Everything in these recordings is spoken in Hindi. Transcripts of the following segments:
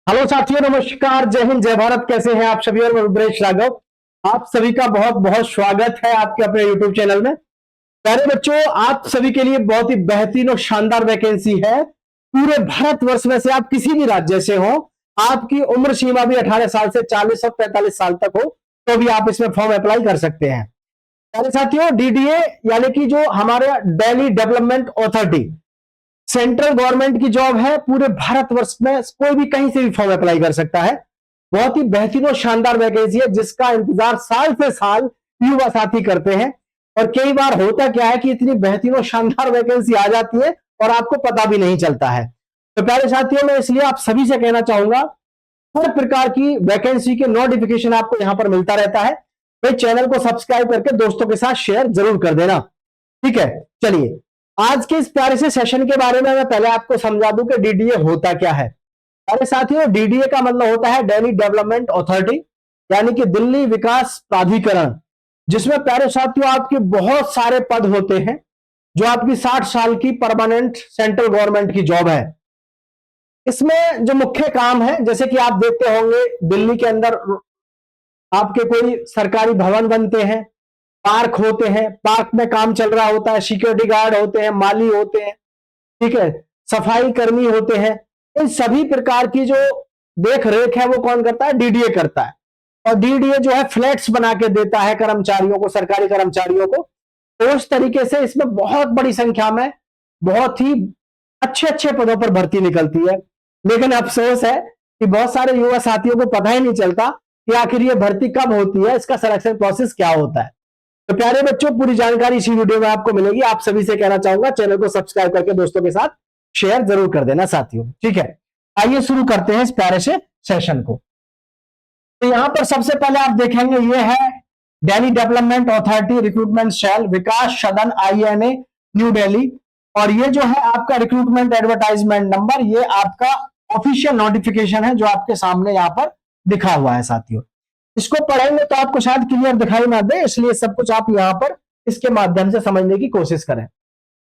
हेलो साथियों, नमस्कार, जय हिंद, जय भारत। कैसे हैं आप सभी? और मैं रुद्रेश राघव, आप सभी का बहुत बहुत स्वागत है आपके अपने यूट्यूब चैनल में। प्यारे बच्चों, आप सभी के लिए बहुत ही बेहतरीन और शानदार वैकेंसी है। पूरे भारतवर्ष में से आप किसी भी राज्य से हो, आपकी उम्र सीमा भी 18 साल से 40 और 45 साल तक हो, तो भी आप इसमें फॉर्म अप्लाई कर सकते हैं। प्यारे साथियों, डीडीए यानी कि जो हमारे Delhi development authority, central government की जॉब है। पूरे भारतवर्ष में कोई भी कहीं से भी फॉर्म अप्लाई कर सकता है। बहुत ही बेहतरीन और शानदार वैकेंसी है जिसका इंतजार साल से साल युवा साथी करते हैं। और कई बार होता क्या है कि इतनी बेहतरीन और शानदार वैकेंसी आ जाती है और आपको पता भी नहीं चलता है। तो प्यारे साथियों, मैं इसलिए आप सभी से कहना चाहूंगा, हर प्रकार की वैकेंसी के नोटिफिकेशन आपको यहां पर मिलता रहता है। भाई, चैनल को सब्सक्राइब करके दोस्तों के साथ शेयर जरूर कर देना। ठीक है, चलिए आज के इस प्यारे से सेशन के बारे में मैं पहले आपको समझा दूं कि डीडीए होता क्या है। अरे साथियों, डीडीए का मतलब होता है दिल्ली डेवलपमेंट अथॉरिटी, यानी कि दिल्ली विकास प्राधिकरण, जिसमें प्यारे साथियों आपके बहुत सारे पद होते हैं, जो आपकी 60 साल की परमानेंट सेंट्रल गवर्नमेंट की जॉब है। इसमें जो मुख्य काम है, जैसे कि आप देखते होंगे दिल्ली के अंदर आपके कोई सरकारी भवन बनते हैं, पार्क होते हैं, पार्क में काम चल रहा होता है, सिक्योरिटी गार्ड होते हैं, माली होते हैं, ठीक है, सफाई कर्मी होते हैं। इन सभी प्रकार की जो देख रेख है वो कौन करता है? डीडीए करता है। और डीडीए जो है फ्लैट्स बना के देता है कर्मचारियों को, सरकारी कर्मचारियों को। तो उस तरीके से इसमें बहुत बड़ी संख्या में बहुत ही अच्छे अच्छे पदों पर भर्ती निकलती है। लेकिन अफसोस है कि बहुत सारे युवा साथियों को पता ही नहीं चलता कि आखिर ये भर्ती कब होती है, इसका सिलेक्शन प्रोसेस क्या होता है। तो प्यारे बच्चों, पूरी जानकारी इसी वीडियो में आपको मिलेगी। आप सभी से कहना चाहूंगा, चैनल को सब्सक्राइब करके दोस्तों के साथ शेयर जरूर कर देना साथियों। ठीक है, आइए शुरू करते हैं इस प्यारे से सेशन को। तो यहां पर सबसे पहले आप देखेंगे, ये है Delhi development authority recruitment cell, Vikas Sadan, INA, new Delhi. और ये जो है आपका रिक्रूटमेंट एडवर्टाइजमेंट नंबर, ये आपका ऑफिशियल नोटिफिकेशन है जो आपके सामने यहां पर दिखा हुआ है साथियों। इसको पढ़ेंगे तो आपको शायद क्लियर दिखाई ना दे, इसलिए सब कुछ आप यहां पर इसके माध्यम से समझने की कोशिश करें।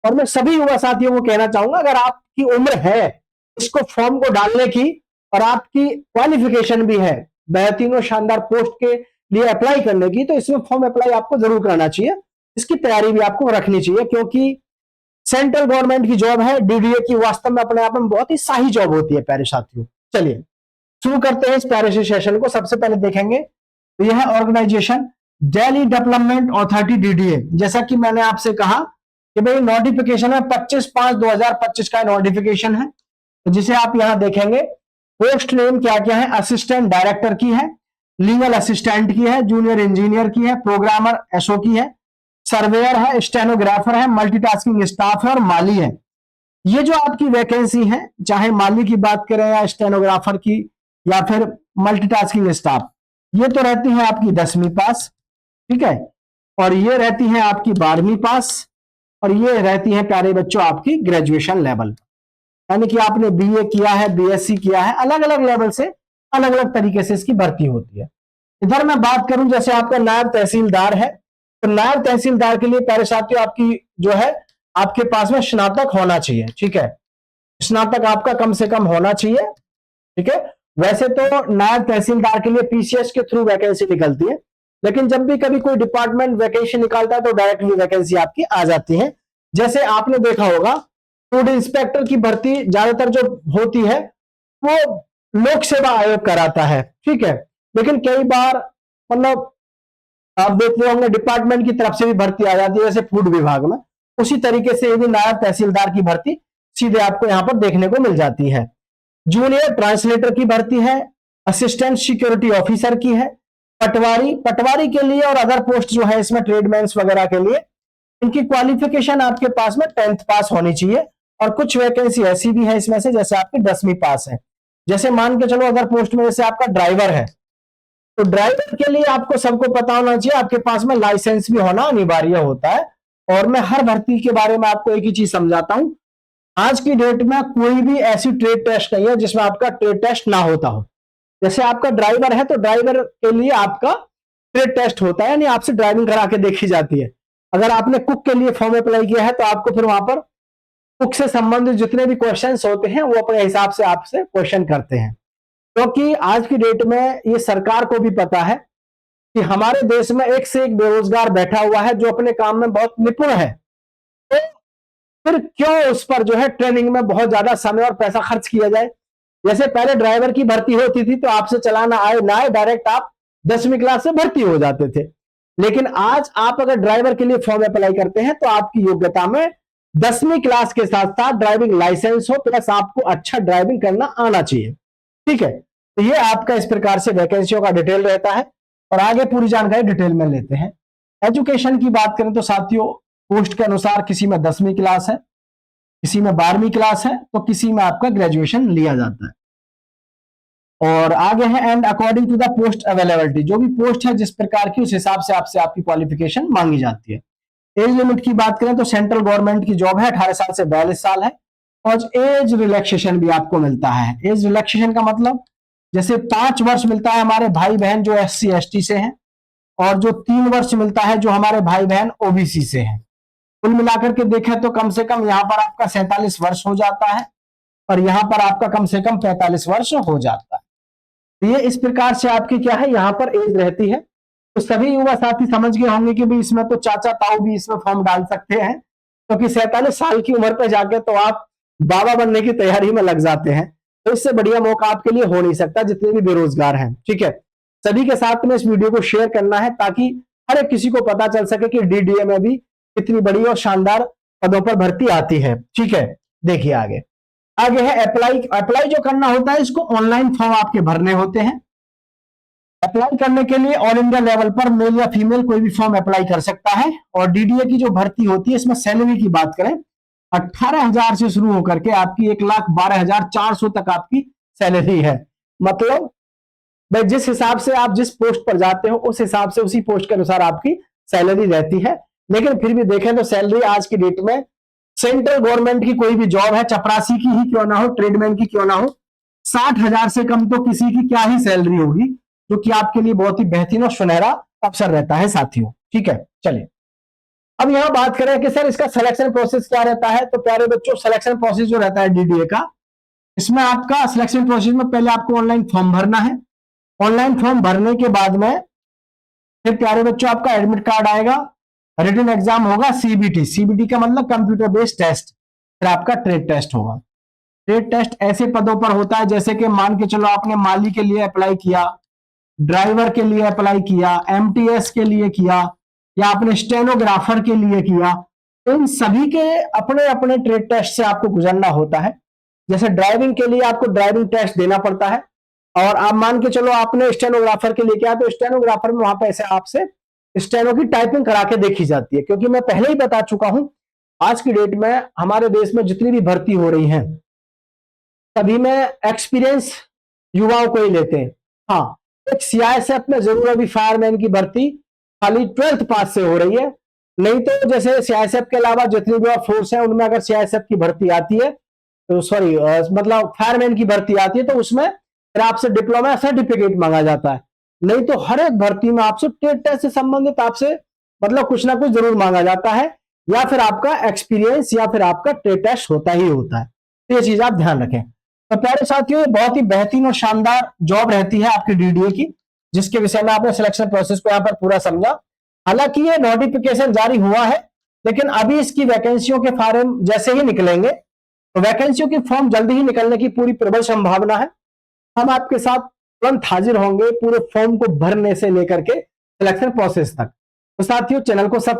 और मैं सभी युवा साथियों को कहना चाहूंगा, अगर आपकी उम्र है इसको फॉर्म को डालने की और आपकी क्वालिफिकेशन भी है बेहतरीन और शानदार पोस्ट के लिए अप्लाई करने की, तो इसमें फॉर्म अप्लाई आपको जरूर करना चाहिए। इसकी तैयारी भी आपको रखनी चाहिए, क्योंकि सेंट्रल गवर्नमेंट की जॉब है। डीडीए की वास्तव में अपने आप में बहुत ही शाही जॉब होती है प्यारे साथियों। चलिए शुरू करते हैं इस प्यारे से सेशन को। सबसे पहले देखेंगे तो यह है organisation Delhi development authority DDA. जैसा कि मैंने आपसे कहा कि भाई नोटिफिकेशन है 25/5/2025 का नोटिफिकेशन है, जिसे आप यहां देखेंगे। पोस्ट नेम क्या क्या है? असिस्टेंट डायरेक्टर की है, लीगल असिस्टेंट की है, जूनियर इंजीनियर की है, प्रोग्रामर एसओ की है, सर्वेयर है, स्टेनोग्राफर है, मल्टीटास्किंग स्टाफ है और माली है। ये जो आपकी वैकेंसी है, चाहे माली की बात करें या स्टेनोग्राफर की या फिर मल्टीटास्किंग स्टाफ, ये तो रहती है आपकी 10वीं पास, ठीक है, और ये रहती है आपकी 12वीं पास, और ये रहती है प्यारे बच्चों आपकी ग्रेजुएशन लेवल, यानी कि आपने बीए किया है, बीएससी किया है। अलग अलग लेवल से अलग अलग तरीके से इसकी भर्ती होती है। इधर मैं बात करूं, जैसे आपका नायब तहसीलदार है, तो नायब तहसीलदार के लिए प्यारे साथियों आपकी जो है आपके पास में स्नातक होना चाहिए। ठीक है, स्नातक आपका कम से कम होना चाहिए। ठीक है, वैसे तो नायब तहसीलदार के लिए पीसीएस के थ्रू वैकेंसी निकलती है, लेकिन जब भी कभी कोई डिपार्टमेंट वैकेंसी निकालता है तो डायरेक्टली वैकेंसी आपकी आ जाती है। जैसे आपने देखा होगा, फूड इंस्पेक्टर की भर्ती ज्यादातर जो होती है वो लोक सेवा आयोग कराता है, ठीक है, लेकिन कई बार मतलब आप देखते होंगे डिपार्टमेंट की तरफ से भी भर्ती आ जाती है, जैसे फूड विभाग में। उसी तरीके से भी नायब तहसीलदार की भर्ती सीधे आपको यहां पर देखने को मिल जाती है। जूनियर ट्रांसलेटर की भर्ती है, असिस्टेंट सिक्योरिटी ऑफिसर की है, पटवारी के लिए और अदर पोस्ट जो है इसमें ट्रेडमैन्स वगैरह के लिए, इनकी क्वालिफिकेशन आपके पास में 10th पास होनी चाहिए। और कुछ वैकेंसी ऐसी भी है इसमें से जैसे आपकी 10वीं पास है। जैसे मान के चलो अदर पोस्ट में जैसे आपका ड्राइवर है, तो ड्राइवर के लिए आपको सबको पता होना चाहिए, आपके पास में लाइसेंस भी होना अनिवार्य होता है। और मैं हर भर्ती के बारे में आपको एक ही चीज समझाता हूं, आज की डेट में कोई भी ऐसी ट्रेड टेस्ट नहीं है जिसमें आपका ट्रेड टेस्ट ना होता हो। जैसे आपका ड्राइवर है तो ड्राइवर के लिए आपका ट्रेड टेस्ट होता है, यानी आपसे ड्राइविंग करा के देखी जाती है। अगर आपने कुक के लिए फॉर्म अप्लाई किया है तो आपको फिर वहां पर कुक से संबंधित जितने भी क्वेश्चंस होते हैं वो अपने हिसाब से आपसे क्वेश्चन करते हैं। क्योंकि आज की डेट में ये सरकार को भी पता है कि हमारे देश में एक से एक बेरोजगार बैठा हुआ है जो अपने काम में बहुत निपुण है। तो फिर क्यों उस पर जो है ट्रेनिंग में बहुत ज्यादा समय और पैसा खर्च किया जाए। जैसे पहले ड्राइवर की भर्ती होती थी तो आपसे चलाना आए ना आए, डायरेक्ट आप 10वीं क्लास से भर्ती हो जाते थे। लेकिन आज आप अगर ड्राइवर के लिए फॉर्म अप्लाई करते हैं तो आपकी योग्यता में 10वीं क्लास के साथ साथ ड्राइविंग लाइसेंस हो, प्लस आपको अच्छा ड्राइविंग करना आना चाहिए। ठीक है, तो ये आपका इस प्रकार से वैकेंसियों का डिटेल रहता है और आगे पूरी जानकारी डिटेल में लेते हैं। एजुकेशन की बात करें तो साथियों, पोस्ट के अनुसार किसी में 10वीं क्लास है, किसी में 12वीं क्लास है, तो किसी में आपका ग्रेजुएशन लिया जाता है। और आगे है and according to the post availability, जो भी पोस्ट है जिस प्रकार की उस हिसाब से आपसे आपकी क्वालिफिकेशन मांगी जाती है। एज लिमिट की बात करें तो सेंट्रल गवर्नमेंट की जॉब है, 18 साल से 42 साल है। और एज रिलैक्सेशन भी आपको मिलता है। एज रिलैक्सेशन का मतलब जैसे 5 वर्ष मिलता है हमारे भाई बहन जो SC ST से हैं, और जो 3 वर्ष मिलता है जो हमारे भाई बहन OBC से हैं। कुल मिलाकर के देखें तो कम से कम यहाँ पर आपका 47 वर्ष हो जाता है और यहाँ पर आपका कम से कम 45 वर्ष हो जाता है। तो ये इस प्रकार से आपकी क्या है, यहाँ पर एज रहती है। तो सभी युवा साथी समझ गए होंगे कि भी इसमें तो चाचा ताऊ भी इसमें फॉर्म डाल सकते हैं, क्योंकि 47 साल की उम्र पे जाके तो आप बाबा बनने की तैयारी में लग जाते हैं। तो इससे बढ़िया मौका आपके लिए हो नहीं सकता जितने भी बेरोजगार हैं। ठीक है, सभी के साथ में इस वीडियो को शेयर करना है ताकि हर एक किसी को पता चल सके कि DDA में भी कितनी बड़ी और शानदार पदों पर भर्ती आती है। ठीक है, देखिए आगे है अप्लाई। अप्लाई जो करना होता है इसको ऑनलाइन फॉर्म आपके भरने होते हैं। अप्लाई करने के लिए ऑल इंडिया लेवल पर मेल या फीमेल कोई भी फॉर्म अप्लाई कर सकता है। और DDA की जो भर्ती होती है इसमें सैलरी की बात करें 18,000 से शुरू होकर के आपकी 1,12,400 तक आपकी सैलरी है। मतलब भाई जिस हिसाब से आप जिस पोस्ट पर जाते हो उस हिसाब से उसी पोस्ट के अनुसार आपकी सैलरी रहती है। लेकिन फिर भी देखें तो सैलरी आज की डेट में सेंट्रल गवर्नमेंट की कोई भी जॉब है, चपरासी की ही क्यों ना हो, ट्रेडमैन की क्यों ना हो, 60,000 से कम तो किसी की क्या ही सैलरी होगी, जो कि आपके लिए बहुत ही बेहतरीन और सुनहरा अवसर रहता है साथियों। ठीक है, चलिए अब यहां बात करें कि सर इसका सिलेक्शन प्रोसेस क्या रहता है। तो प्यारे बच्चों, सिलेक्शन प्रोसेस जो रहता है DDA का, इसमें आपका सिलेक्शन प्रोसेस में पहले आपको ऑनलाइन फॉर्म भरना है। ऑनलाइन फॉर्म भरने के बाद में फिर प्यारे बच्चों आपका एडमिट कार्ड आएगा, रिटन एग्जाम होगा CBT का मतलब कंप्यूटर बेस्ड टेस्ट, फिर आपका ट्रेड टेस्ट होगा। ट्रेड टेस्ट ऐसे पदों पर होता है जैसे कि मान के चलो आपने माली के लिए अप्लाई किया, ड्राइवर के लिए अप्लाई किया, MTS के लिए किया, या आपने स्टेनोग्राफर के लिए किया। तो इन सभी के अपने अपने ट्रेड टेस्ट से आपको गुजरना होता है। जैसे ड्राइविंग के लिए आपको ड्राइविंग टेस्ट देना पड़ता है, और आप मान के चलो आपने स्टेनोग्राफर के लिए किया तो स्टेनोग्राफर में वहां पर ऐसे आपसे स्टेनो की टाइपिंग करा के देखी जाती है। क्योंकि मैं पहले ही बता चुका हूं, आज की डेट में हमारे देश में जितनी भी भर्ती हो रही है सभी में एक्सपीरियंस युवाओं को ही लेते हैं। हाँ, एक CISF में जरूर अभी फायरमैन की भर्ती खाली 12th पास से हो रही है, नहीं तो जैसे CISF के अलावा जितनी भी फोर्स है उनमें अगर CISF की भर्ती आती है तो सॉरी मतलब फायरमैन की भर्ती आती है तो उसमें फिर आपसे डिप्लोमा सर्टिफिकेट मांगा जाता है। नहीं तो हर एक भर्ती में आपसे ट्रेड टेस्ट से संबंधित आपसे मतलब कुछ ना कुछ जरूर मांगा जाता है, या फिर आपका एक्सपीरियंस या फिर आपका ट्रेड टेस्ट होता ही होता है। तो ये चीज आप ध्यान रखें। तो प्यारे साथियों, ये बहुत ही बेहतरीन और शानदार जॉब रहती है आपकी DDA की, जिसके विषय में आपने सिलेक्शन प्रोसेस को यहाँ पर पूरा समझा। हालांकि ये नोटिफिकेशन जारी हुआ है, लेकिन अभी इसकी वैकेंसियों के फॉर्म जैसे ही निकलेंगे तो वैकेंसियों की फॉर्म जल्दी ही निकलने की पूरी प्रबल संभावना है। हम आपके साथ तुरंत हाजिर होंगे पूरे फॉर्म को भरने से लेकर के सिलेक्शन प्रोसेस तक। तो साथियों, चैनल को सब